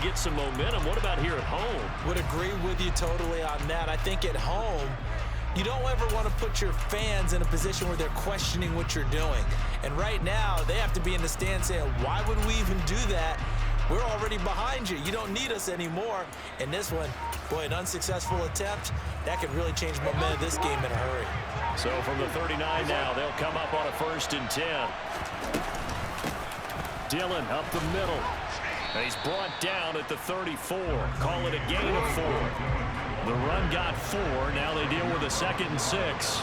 get some momentum. What about here at home? Would agree with you totally on that. I think at home, you don't ever want to put your fans in a position where they're questioning what you're doing. And right now, they have to be in the stand saying, why would we even do that? We're already behind you. You don't need us anymore. And this one, boy, an unsuccessful attempt, that could really change the momentum of this game in a hurry. So from the 39 now, they'll come up on a 1st and 10. Dillon up the middle. And he's brought down at the 34. Call it a gain of 4. The run got 4. Now they deal with a 2nd and 6.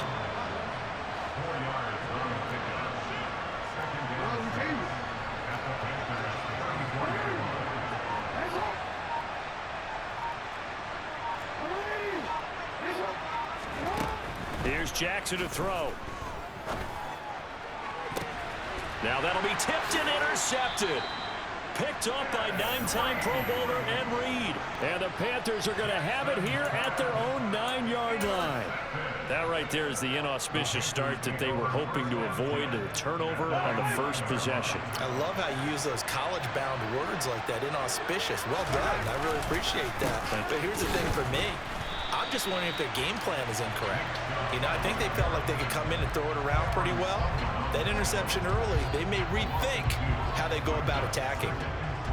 Here's Jackson to throw. Now that'll be tipped and intercepted. Picked off by 9-time Pro Bowler Ed Reed. And the Panthers are going to have it here at their own 9-yard line. That right there is the inauspicious start that they were hoping to avoid, the turnover on the first possession. I love how you use those college-bound words like that, inauspicious. Well done. I really appreciate that. But here's the thing for me. I'm just wondering if their game plan is incorrect. You know, I think they felt like they could come in and throw it around pretty well. That interception early, they may rethink how they go about attacking.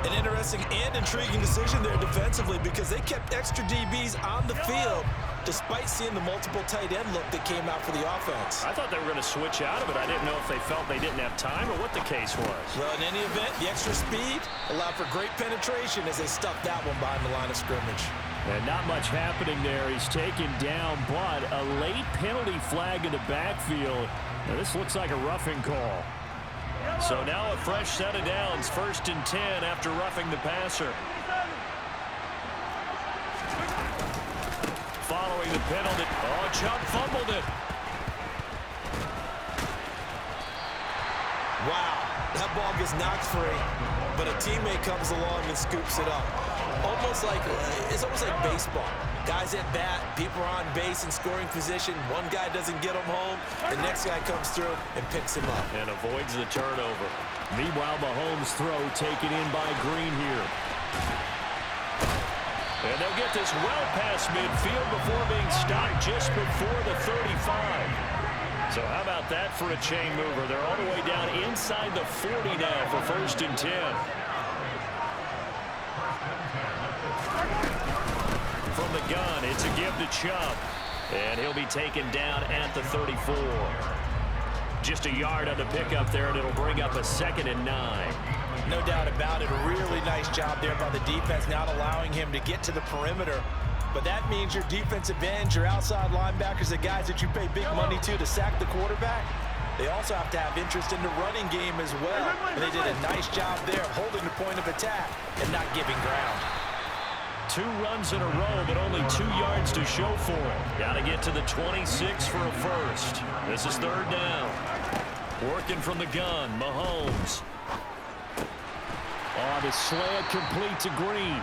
An interesting and intriguing decision there defensively because they kept extra DBs on the field despite seeing the multiple tight end look that came out for the offense. I thought they were going to switch out of it. I didn't know if they felt they didn't have time or what the case was. Well, in any event, the extra speed allowed for great penetration as they stuffed that one behind the line of scrimmage. And not much happening there. He's taken down, but a late penalty flag in the backfield. Now, this looks like a roughing call. So now a fresh set of downs, 1st and 10 after roughing the passer. Following the penalty. Oh, Chubb fumbled it. Wow, that ball gets knocked free, but a teammate comes along and scoops it up. It's almost like baseball. Guys at bat, people are on base in scoring position. One guy doesn't get him home. The next guy comes through and picks him up. And avoids the turnover. Meanwhile, Mahomes' throw taken in by Green here. And they'll get this well past midfield before being stopped just before the 35. So how about that for a chain mover? They're all the way down inside the 40 now for 1st and 10. From the gun, it's a give to Chubb. And he'll be taken down at the 34. Just a yard on the pickup there, and it'll bring up a 2nd and 9. No doubt about it. A really nice job there by the defense, not allowing him to get to the perimeter. But that means your defensive ends, your outside linebackers, the guys that you pay big money to sack the quarterback, they also have to have interest in the running game as well. And they did a nice job there holding the point of attack and not giving ground. 2 runs in a row, but only 2 yards to show for it. Got to get to the 26 for a first. This is 3rd down. Working from the gun, Mahomes. Oh, the slant complete to Green.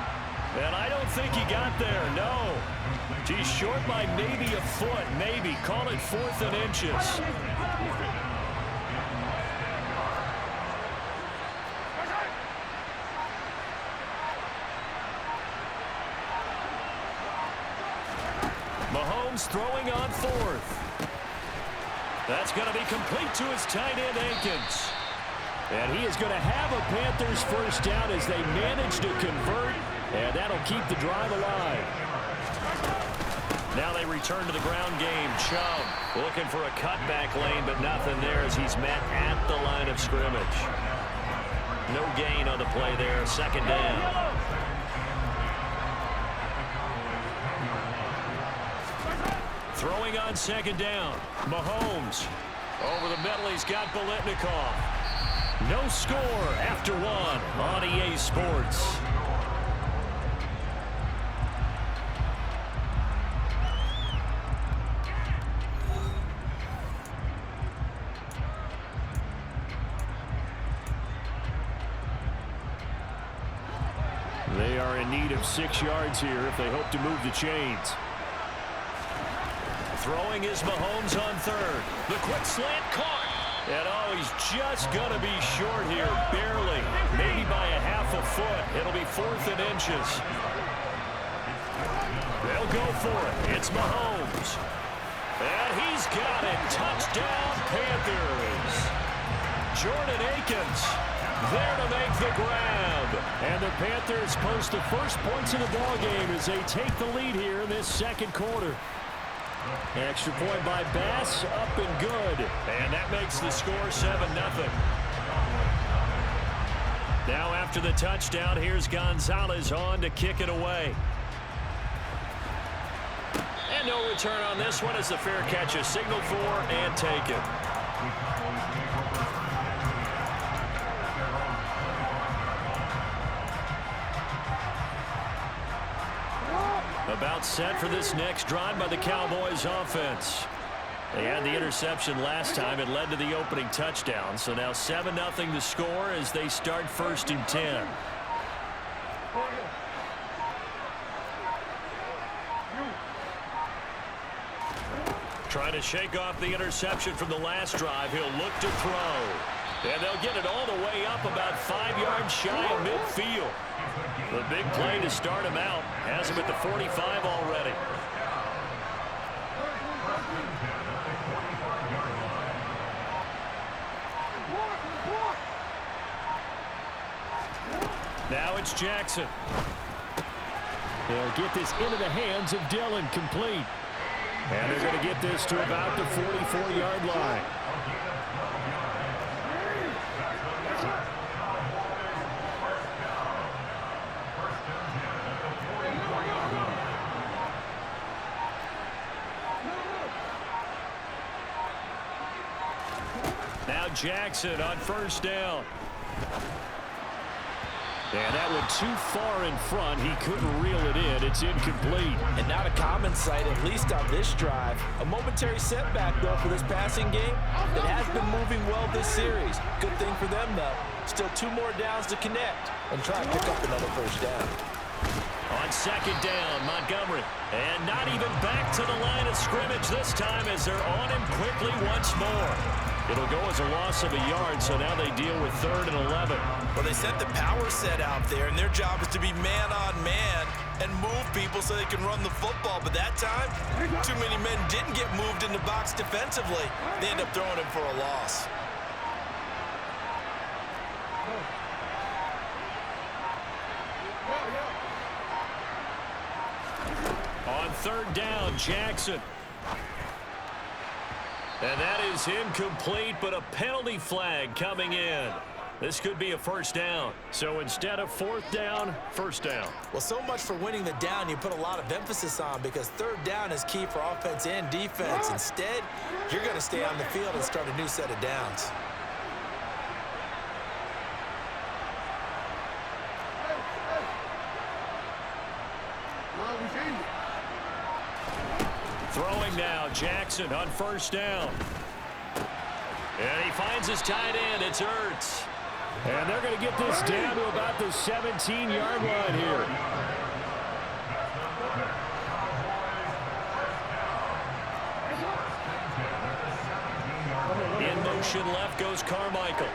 And I don't think he got there, no. He's short by maybe a foot, maybe. Call it 4th and inches. Mahomes throwing on 4th. That's going to be complete to his tight end, Akins. And he is going to have a Panthers first down as they manage to convert, and that'll keep the drive alive. Now they return to the ground game. Chubb looking for a cutback lane, but nothing there as he's met at the line of scrimmage. No gain on the play there, 2nd down. Throwing on 2nd down. Mahomes. Over the middle, he's got Biletnikoff. No score after 1 on EA Sports. They are in need of 6 yards here if they hope to move the chains. Throwing is Mahomes on 3rd. The quick slant caught. And oh, he's just going to be short here, barely. Maybe by a half off a foot. It'll be 4th and inches. They'll go for it. It's Mahomes. And he's got it. Touchdown, Panthers. Jordan Akins there to make the grab. And the Panthers post the first points in the ballgame as they take the lead here in this second quarter. Extra point by Bass, up and good. And that makes the score 7-0. Now after the touchdown, here's Gonzalez on to kick it away. And no return on this one as the fair catch is signaled for and taken. About set for this next drive by the Cowboys offense. They had the interception last time. It led to the opening touchdown. So now 7-0 to score as they start 1st and 10. Trying to shake off the interception from the last drive. He'll look to throw. And they'll get it all the way up about 5 yards shy of midfield. The big play to start him out. Has him at the 45 already. Now it's Jackson. They'll get this into the hands of Dillon, complete. And they're going to get this to about the 44-yard line. Now Jackson on 1st down. And that went too far in front. He couldn't reel it in. It's incomplete. And not a common sight, at least on this drive. A momentary setback, though, for this passing game that has been moving well this series. Good thing for them, though. Still 2 more downs to connect and try and pick up another 1st down. On 2nd down, Montgomery. And not even back to the line of scrimmage this time as they're on him quickly once more. It'll go as a loss of a yard, so now they deal with 3rd and 11. Well, they sent the power set out there, and their job is to be man-on-man and move people so they can run the football. But that time, too many men didn't get moved in the box defensively. They end up throwing him for a loss. On 3rd down, Jackson. And that is incomplete, but a penalty flag coming in. This could be a 1st down. So instead of 4th down, 1st down. Well, so much for winning the down you put a lot of emphasis on because 3rd down is key for offense and defense. Instead, you're going to stay on the field and start a new set of downs. Throwing now, Jackson on 1st down. And he finds his tight end. It's Ertz. And they're going to get this down to about the 17-yard line here. In motion left goes Carmichael.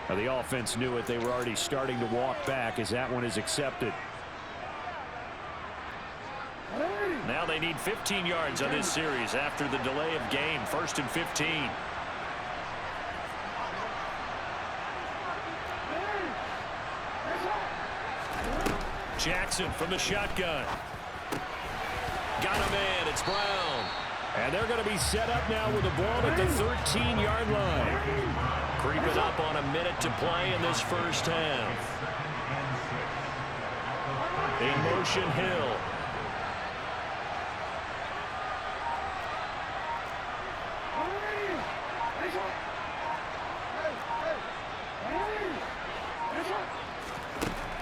The offense knew it. They were already starting to walk back as that one is accepted. Now they need 15 yards on this series after the delay of game. 1st and 15. Jackson from the shotgun. Got a man. It's Brown. And they're going to be set up now with the ball at the 13-yard line. Creeping up on a minute to play in this 1st half. In motion, Hill.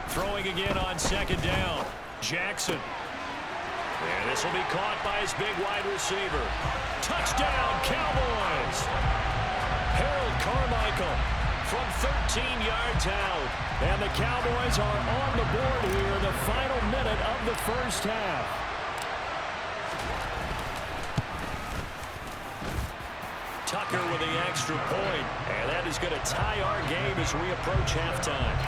Throwing again on 2nd down. Jackson. And this will be caught by his big wide receiver. Touchdown, Cowboys! Harold Carmichael from 13 yards out. And the Cowboys are on the board here in the final minute of the first half. Tucker with the extra point, and that is going to tie our game as we approach halftime.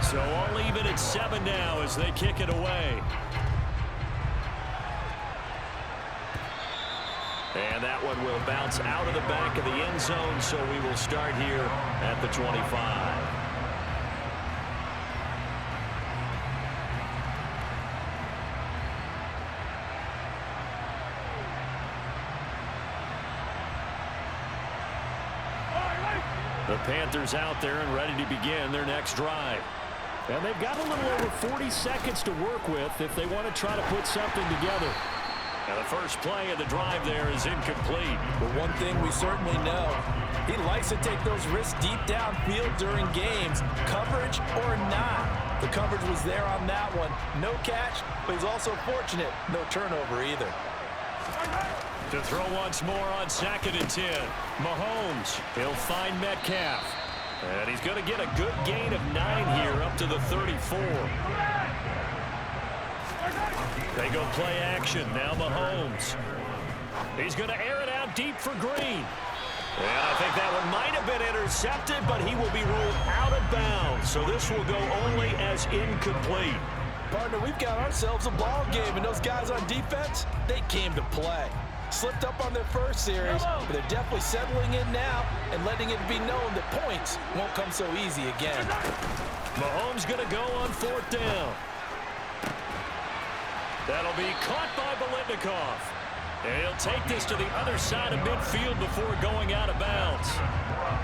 So all even at 7 now as they kick it away. And that one will bounce out of the back of the end zone, so we will start here at the 25. The Panthers out there and ready to begin their next drive. And they've got a little over 40 seconds to work with if they want to try to put something together. Now the first play of the drive there is incomplete. But one thing we certainly know, he likes to take those risks deep downfield during games, coverage or not. The coverage was there on that one. No catch, but he's also fortunate. No turnover either. To throw once more on 2nd and 10. Mahomes, he'll find Metcalf. And he's going to get a good gain of 9 here up to the 34. They go play action. Now Mahomes. He's going to air it out deep for Green. And I think that one might have been intercepted, but he will be ruled out of bounds. So this will go only as incomplete. Partner, we've got ourselves a ball game, and those guys on defense, they came to play. Slipped up on their first series, but they're definitely settling in now and letting it be known that points won't come so easy again. Mahomes going to go on 4th down. That'll be caught by Biletnikoff. And he'll take this to the other side of midfield before going out of bounds.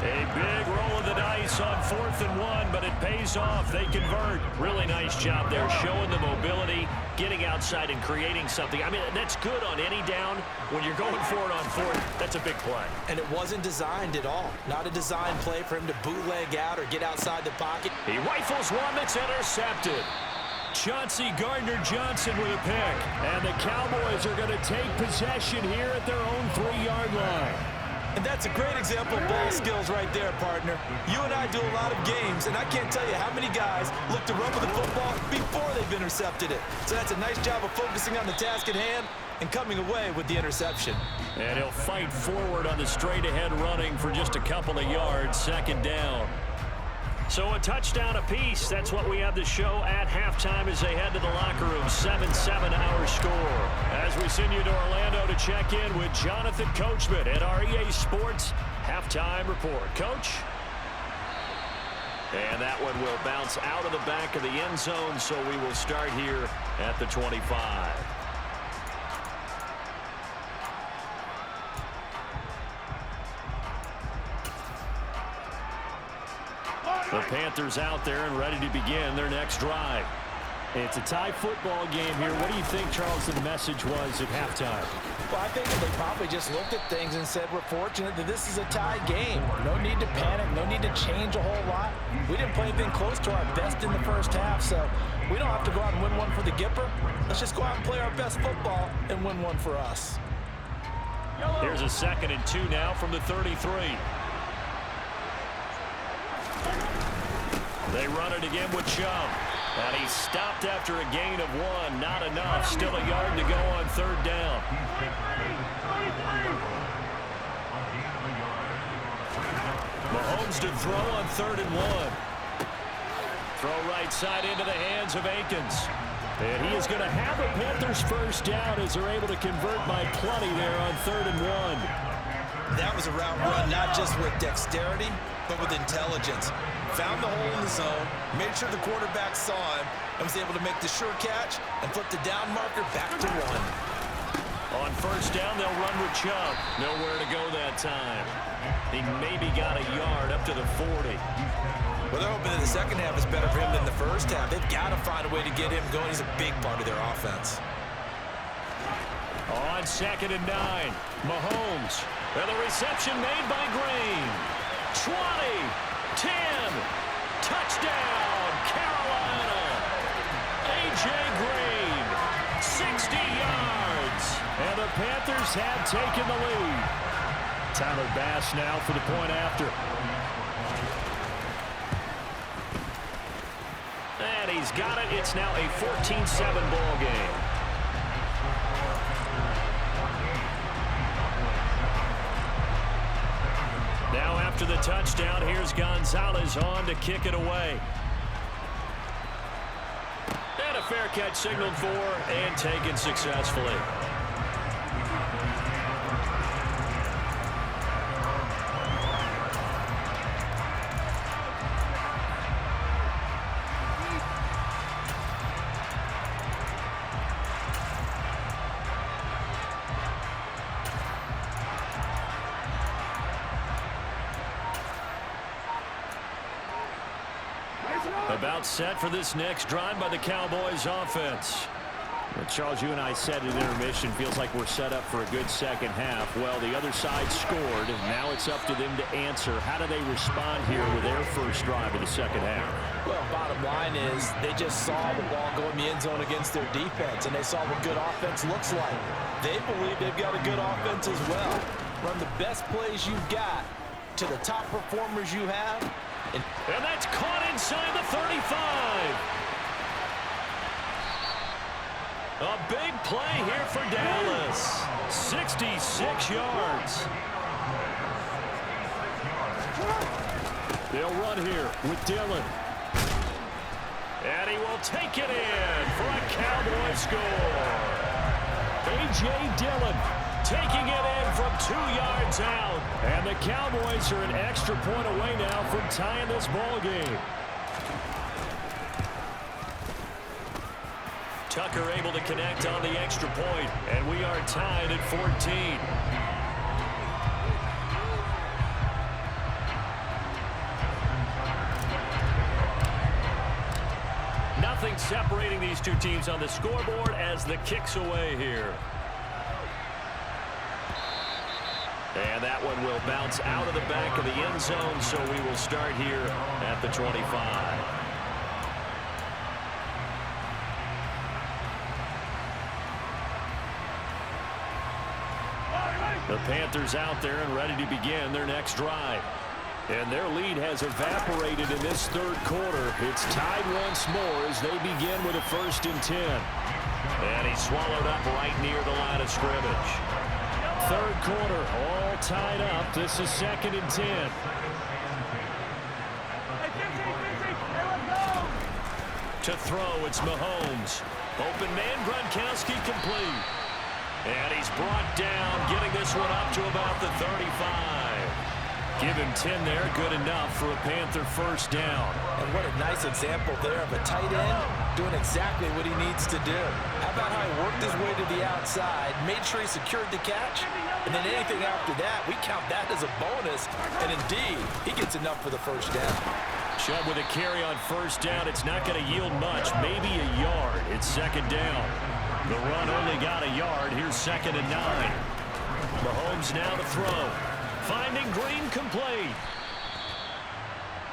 A big roll of the dice on 4th and 1, but it pays off. They convert. Really nice job there, showing the mobility, getting outside and creating something. I mean, that's good on any down. When you're going for it on 4th, that's a big play. And it wasn't designed at all. Not a design play for him to bootleg out or get outside the pocket. He rifles one that's intercepted. Chauncey Gardner-Johnson with a pick. And the Cowboys are going to take possession here at their own 3-yard line. And that's a great example of ball skills right there, partner. You and I do a lot of games, and I can't tell you how many guys look to run with the football before they've intercepted it. So that's a nice job of focusing on the task at hand and coming away with the interception. And he'll fight forward on the straight-ahead running for just a couple of yards, 2nd down. So a touchdown apiece. That's what we have to show at halftime as they head to the locker room. 7-7 our score. As we send you to Orlando to check in with Jonathan Coachman at our EA Sports Halftime Report. Coach? And that one will bounce out of the back of the end zone, so we will start here at the 25. The Panthers out there and ready to begin their next drive. It's a tie football game here. What do you think, Charles, the message was at halftime? Well, I think that they probably just looked at things and said, we're fortunate that this is a tie game. No need to panic. No need to change a whole lot. We didn't play anything close to our best in the first half, so we don't have to go out and win one for the Gipper. Let's just go out and play our best football and win one for us. Here's a 2nd and 2 now from the 33. They run it again with Chubb. And he stopped after a gain of 1. Not enough. Still a yard to go on 3rd down. Mahomes to throw on 3rd and 1. Throw right side into the hands of Akins. And he is going to have a Panthers first down as they're able to convert by plenty there on 3rd and 1. That was a route run not just with dexterity, but with intelligence. Found the hole in the zone, made sure the quarterback saw him, and was able to make the sure catch and flip the down marker back to 1. On 1st down, they'll run with Chubb. Nowhere to go that time. He maybe got a yard up to the 40. Well, they're hoping that the second half is better for him than the first half. They've got to find a way to get him going. He's a big part of their offense. On 2nd and 9, Mahomes. And the reception made by Green. 20, 10, touchdown, Carolina. A.J. Green, 60 yards. And the Panthers have taken the lead. Tyler Bass now for the point after. he's got it. It's now a 14-7 ball game. Now after the touchdown, here's Gonzalez on to kick it away. And a fair catch signaled for and taken successfully. About set for this next drive by the Cowboys offense. Well, Charles, you and I said at intermission, feels like we're set up for a good second half. Well, the other side scored. Now it's up to them to answer. How do they respond here with their first drive of the second half? Well, bottom line is they just saw the ball go in the end zone against their defense, and they saw what good offense looks like. They believe they've got a good offense as well. Run the best plays you've got to the top performers you have. And that's caught inside the 35. A big play here for Dallas. 66 yards. They'll run here with Dillon. And he will take it in for a Cowboy score. A.J. Dillon taking it in from 2 yards out. And the Cowboys are an extra point away now from tying this ball game. Tucker able to connect on the extra point, and we are tied at 14. Nothing separating these two teams on the scoreboard as the kick's away here. And that one will bounce out of the back of the end zone, so we will start here at the 25. The Panthers out there and ready to begin their next drive. And their lead has evaporated in this third quarter. It's tied once more as they begin with a 1st and 10. And he's swallowed up right near the line of scrimmage. Third quarter, all tied up. This is 2nd and 10. To throw, it's Mahomes. Open man, Gronkowski complete. And he's brought down, getting this one up to about the 35. Give him 10 there, good enough for a Panther 1st down. And what a nice example there of a tight end doing exactly what he needs to do. How about how he worked his way to the outside, made sure he secured the catch, and then anything after that, we count that as a bonus. And indeed, he gets enough for the 1st down. Chubb with a carry on 1st down. It's not going to yield much, maybe a yard. It's 2nd down. The run only got a yard. Here's 2nd and 9. Mahomes now to throw. Finding Green complete.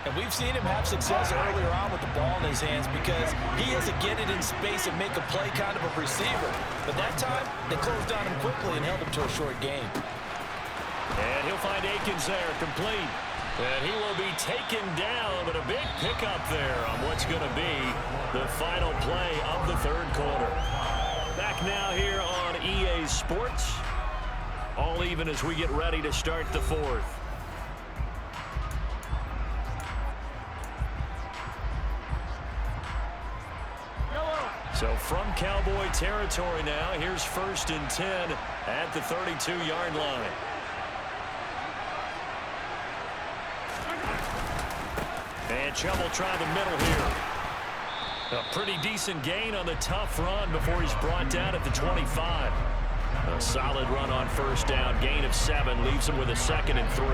And we've seen him have success earlier on with the ball in his hands because he has to get it in space and make a play kind of a receiver. But that time, they closed on him quickly and held him to a short gain. And he'll find Akins there, complete. And he will be taken down, but a big pickup there on what's going to be the final play of the third quarter. Back now here on EA Sports. All even as we get ready to start the 4th. So from Cowboy territory now, here's 1st and 10 at the 32-yard line. And Chubb will try the middle here. A pretty decent gain on the tough run before he's brought down at the 25. A solid run on 1st down. Gain of 7 leaves him with a 2nd and 3.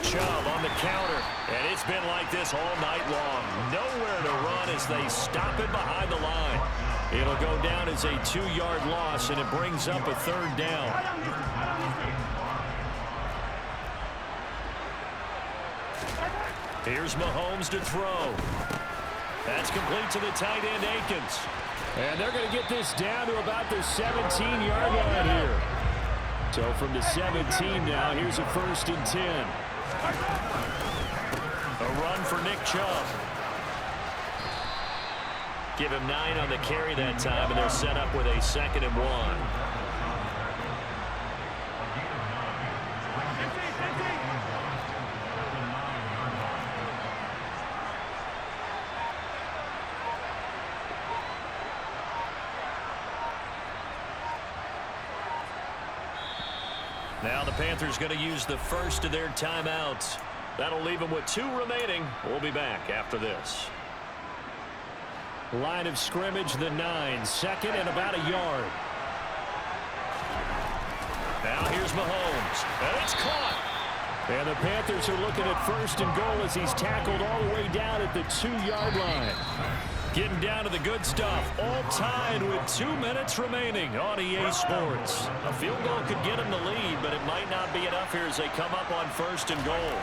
Chubb on the counter, and it's been like this all night long. Nowhere to run as they stop it behind the line. It'll go down as a 2-yard loss, and it brings up a 3rd down. Here's Mahomes to throw. That's complete to the tight end, Akins. And they're going to get this down to about the 17-yard line here. So from the 17 now, here's a 1st and 10. A run for Nick Chubb. Give him 9 on the carry that time, and they're set up with a 2nd and 1. Now the Panthers going to use the first of their timeouts. That'll leave them with 2 remaining. We'll be back after this. Line of scrimmage, the 9. 2nd and about a yard. Now here's Mahomes. And it's caught. And the Panthers are looking at 1st and goal as he's tackled all the way down at the 2-yard line. Getting down to the good stuff. All tied with 2 minutes remaining on EA Sports. A field goal could get them the lead, but it might not be enough here as they come up on 1st and goal.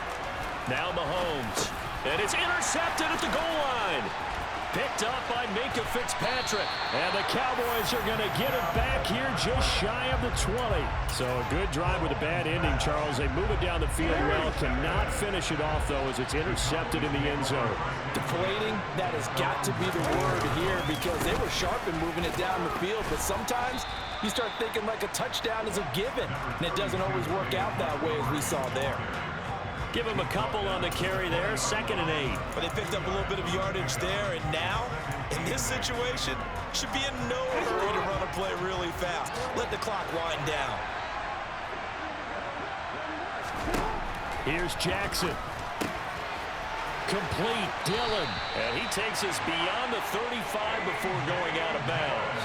Now Mahomes. And it's intercepted at the goal line. Picked up by Minka Fitzpatrick. And the Cowboys are going to get it back here just shy of the 20. So a good drive with a bad ending, Charles. They move it down the field well. Cannot finish it off, though, as it's intercepted in the end zone. Deflating, that has got to be the word here because they were sharp in moving it down the field. But sometimes you start thinking like a touchdown is a given. And it doesn't always work out that way as we saw there. Give him a couple on the carry there, 2nd and 8. But they picked up a little bit of yardage there, and now, in this situation, should be in no hurry to run a play really fast. Let the clock wind down. Here's Jackson. Complete, Dillon. And he takes us beyond the 35 before going out of bounds.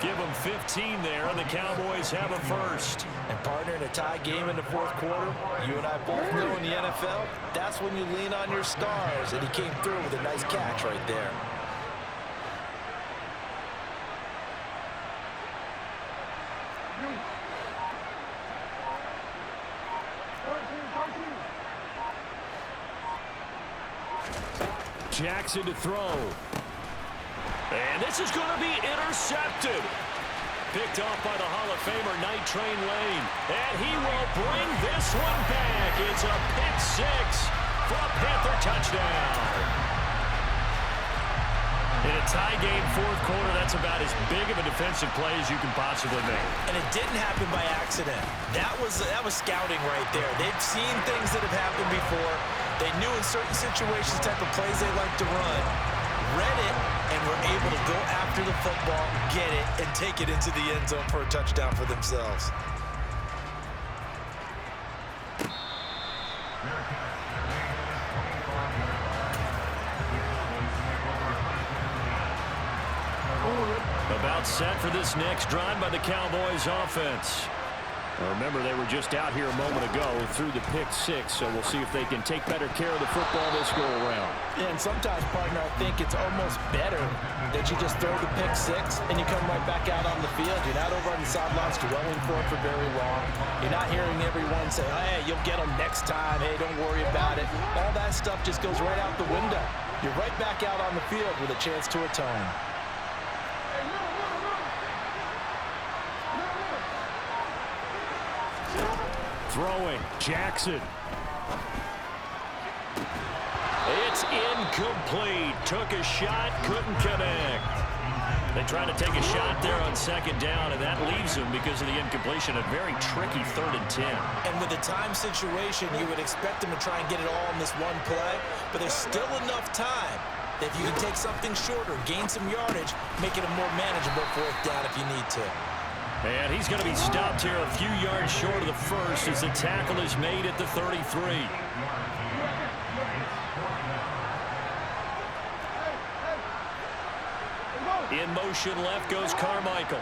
Give them 15 there, and the Cowboys have a 1st. And partner, in a tie game in the 4th quarter, you and I both know in the NFL, that's when you lean on your stars, and he came through with a nice catch right there. Jackson to throw. And this is going to be intercepted. Picked off by the Hall of Famer, Night Train Lane. And he will bring this one back. It's a pick 6 for a Panther touchdown. In a tie game, 4th quarter, that's about as big of a defensive play as you can possibly make. And it didn't happen by accident. That was scouting right there. They've seen things that have happened before. They knew in certain situations type of plays they like to run. Read it, and were able to go after the football, get it, and take it into the end zone for a touchdown for themselves. About set for this next drive by the Cowboys offense. Remember, they were just out here a moment ago through the pick 6, so we'll see if they can take better care of the football this go-around. Yeah, and sometimes, partner, I think it's almost better that you just throw the pick 6 and you come right back out on the field. You're not over on the sidelines dwelling for it for very long. You're not hearing everyone say, hey, you'll get them next time. Hey, don't worry about it. All that stuff just goes right out the window. You're right back out on the field with a chance to atone. Throwing, Jackson. It's incomplete. Took a shot, couldn't connect. They tried to take a shot there on 2nd down, and that leaves them because of the incompletion. A very tricky 3rd and 10. And with the time situation, you would expect them to try and get it all in this one play, but there's still enough time that if you can take something shorter, gain some yardage, make it a more manageable 4th down if you need to. And he's going to be stopped here a few yards short of the 1st as the tackle is made at the 33. In motion left goes Carmichael.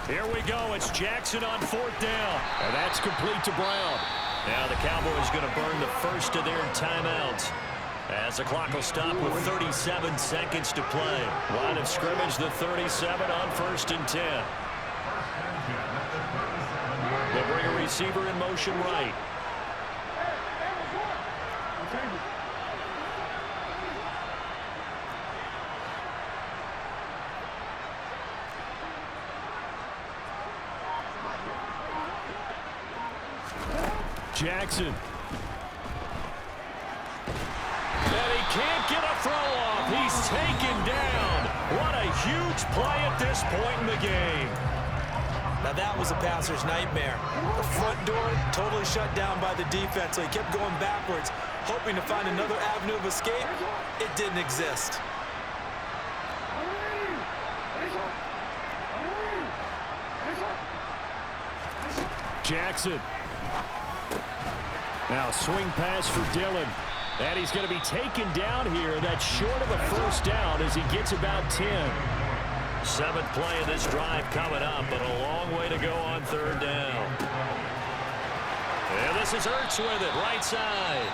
Here we go. It's Jackson on 4th down. And that's complete to Brown. Now the Cowboys going to burn the first of their timeouts as the clock will stop with 37 seconds to play. Line of scrimmage, the 37 on 1st and 10. They'll bring a receiver in motion right. Jackson. And he can't get a throw off. He's taken down. What a huge play at this point in the game. Now that was a passer's nightmare. The front door totally shut down by the defense, so he kept going backwards, hoping to find another avenue of escape. It didn't exist. Jackson. Now swing pass for Dillon. And he's going to be taken down here. That's short of a first down as he gets about 10. Seventh play of this drive coming up, but a long way to go on third down. And this is Ertz with it, right side.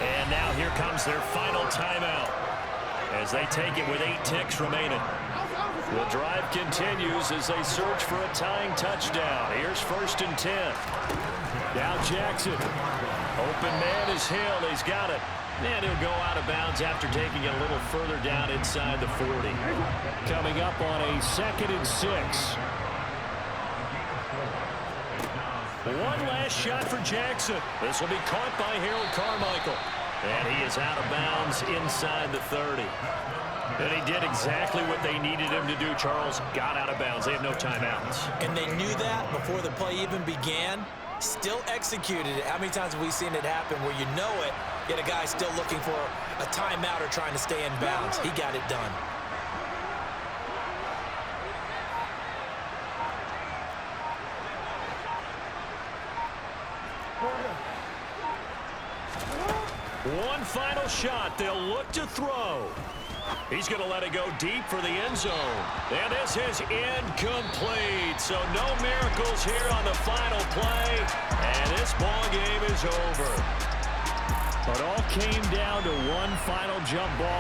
And now here comes their final timeout as they take it with 8 ticks remaining. The drive continues as they search for a tying touchdown. Here's 1st and 10. Now Jackson. Open man is Hill. He's got it. And he'll go out of bounds after taking it a little further down inside the 40. Coming up on a 2nd and 6. One last shot for Jackson. This will be caught by Harold Carmichael. And he is out of bounds inside the 30. And he did exactly what they needed him to do, Charles. Got out of bounds. They have no timeouts. And they knew that before the play even began. Still executed it. How many times have we seen it happen where you know it, yet a guy still looking for a timeout or trying to stay in bounds? He got it done. One final shot. They'll look to throw. He's going to let it go deep for the end zone. And this is incomplete. So no miracles here on the final play. And this ball game is over. But all came down to one final jump ball.